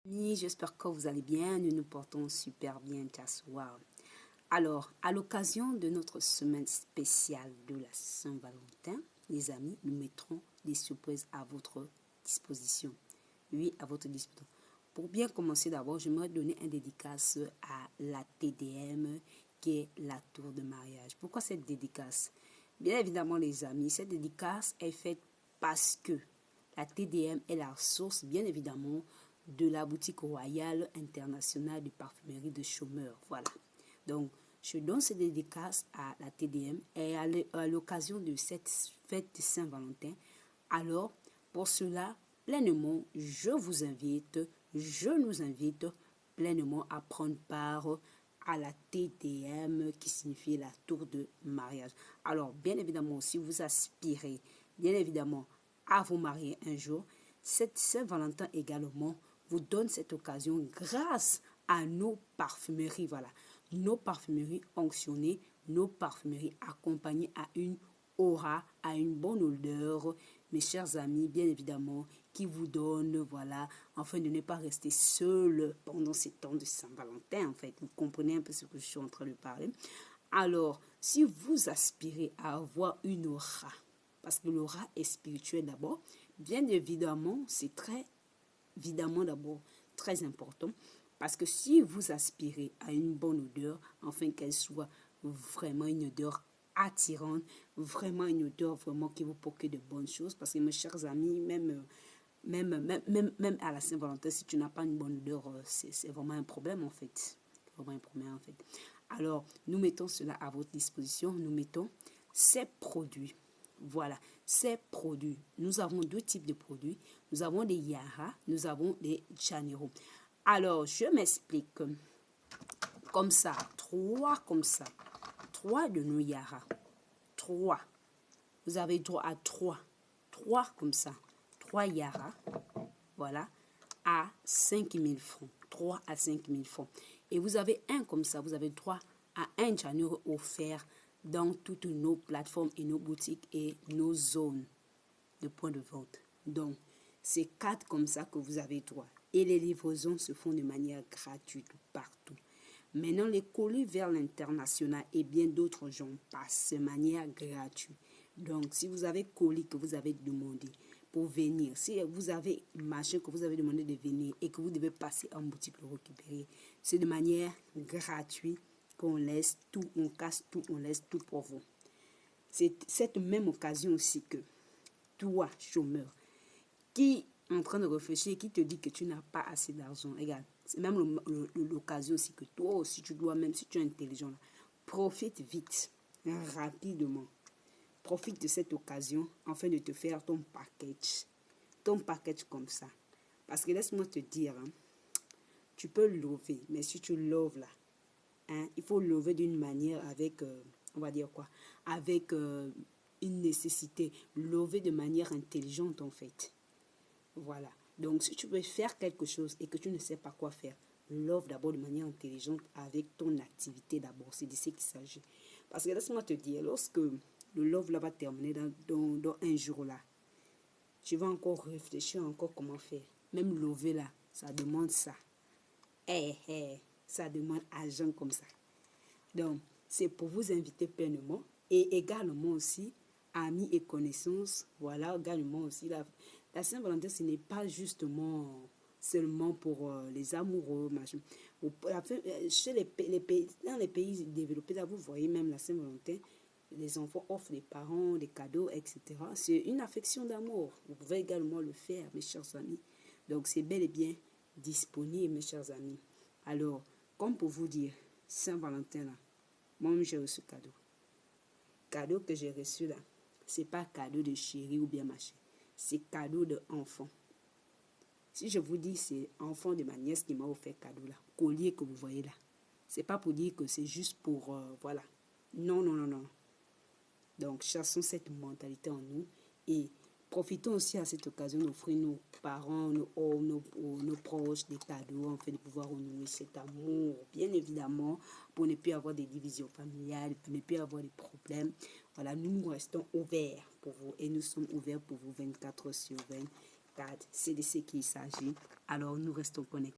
J'espère que vous allez bien. Nous nous portons super bien ce soir. Alors, à l'occasion de notre semaine spéciale de la Saint-Valentin, les amis, nous mettrons des surprises à votre disposition. Oui, à votre disposition. Pour bien commencer d'abord, j'aimerais donner un dédicace à la TDM qui est la tour de mariage. Pourquoi cette dédicace? Bien évidemment, les amis, cette dédicace est faite parce que la TDM est la source, bien évidemment, de la boutique royale internationale de parfumerie de Chômeur. Voilà. Donc, je donne cette dédicace à la TDM et à l'occasion de cette fête de Saint-Valentin. Alors, pour cela, pleinement, je nous invite pleinement à prendre part à la TDM qui signifie la tour de mariage. Alors, bien évidemment, si vous aspirez, bien évidemment, à vous marier un jour, cette Saint-Valentin également vous donne cette occasion grâce à nos parfumeries. Voilà, nos parfumeries onctionnées, nos parfumeries accompagnées à une aura, à une bonne odeur, mes chers amis, bien évidemment, qui vous donne, voilà, afin de ne pas rester seul pendant ces temps de Saint-Valentin, en fait. Vous comprenez un peu ce que je suis en train de parler. Alors, si vous aspirez à avoir une aura, parce que l'aura est spirituelle d'abord, bien évidemment, c'est très évidemment d'abord très important, parce que si vous aspirez à une bonne odeur, afin qu'elle soit vraiment une odeur attirante, vraiment une odeur vraiment qui vous procure de bonnes choses, parce que mes chers amis, même à la Saint-Valentin, si tu n'as pas une bonne odeur, c'est vraiment un problème en fait. Vraiment un problème en fait. Alors, nous mettons cela à votre disposition. Nous mettons ces produits. Voilà, ces produits. Nous avons deux types de produits. Nous avons des Yara, nous avons des Janeiro. Alors, je m'explique. Comme ça, trois comme ça. Trois de nos Yara. Trois. Vous avez droit à trois. Trois comme ça. Trois Yara. Voilà. À 5 000 francs. 3 à 5 000 francs. Et vous avez un comme ça. Vous avez droit à un Janeiro offert dans toutes nos plateformes et nos boutiques et nos zones de points de vente. Donc, c'est 4 comme ça que vous avez droit. Et les livraisons se font de manière gratuite partout. Maintenant, les colis vers l'international et bien d'autres gens passent de manière gratuite. Donc, si vous avez colis que vous avez demandé pour venir, si vous avez machin que vous avez demandé de venir et que vous devez passer en boutique le récupérer, c'est de manière gratuite qu'on laisse tout, on casse tout, on laisse tout pour vous. C'est cette même occasion aussi que toi, chômeur, qui est en train de réfléchir, qui te dit que tu n'as pas assez d'argent, regarde, c'est même l'occasion aussi que toi aussi, tu dois, même si tu es intelligent, là, profite vite, rapidement. Profite de cette occasion afin de te faire ton package comme ça. Parce que laisse-moi te dire, hein, tu peux lever, mais si tu loves là, hein, il faut lever d'une manière avec, on va dire quoi, avec une nécessité, lever de manière intelligente en fait. Voilà. Donc, si tu veux faire quelque chose et que tu ne sais pas quoi faire, l'offre d'abord de manière intelligente avec ton activité d'abord. C'est de ce qu'il s'agit. Parce que laisse-moi te dire, lorsque le love là va terminer dans un jour là, tu vas encore réfléchir encore comment faire. Même lever là, ça demande ça. Ça demande argent comme ça. Donc, c'est pour vous inviter pleinement et également aussi amis et connaissances. Voilà, également aussi la Saint-Valentin, ce n'est pas justement seulement pour les amoureux, machin. Chez les pays, dans les pays développés, là, vous voyez même la Saint-Valentin, les enfants offrent des parents des cadeaux, etc. C'est une affection d'amour. Vous pouvez également le faire, mes chers amis. Donc, c'est bel et bien disponible, mes chers amis. Alors, comme pour vous dire, Saint-Valentin, là, moi, j'ai reçu cadeau. Cadeau que j'ai reçu, là, c'est pas cadeau de chéri ou bien machin. C'est cadeau d'enfant. Si je vous dis, c'est enfant de ma nièce qui m'a offert cadeau, là. Collier que vous voyez là. C'est pas pour dire que c'est juste pour, voilà. Non, non, non, non. Donc, chassons cette mentalité en nous et profitons aussi à cette occasion d'offrir nos parents, nos proches des cadeaux, en fait, de pouvoir renouer cet amour, bien évidemment, pour ne plus avoir des divisions familiales, pour ne plus avoir des problèmes. Voilà, nous restons ouverts pour vous et nous sommes ouverts pour vous 24 sur 24. C'est de ce qu'il s'agit. Alors, nous restons connectés.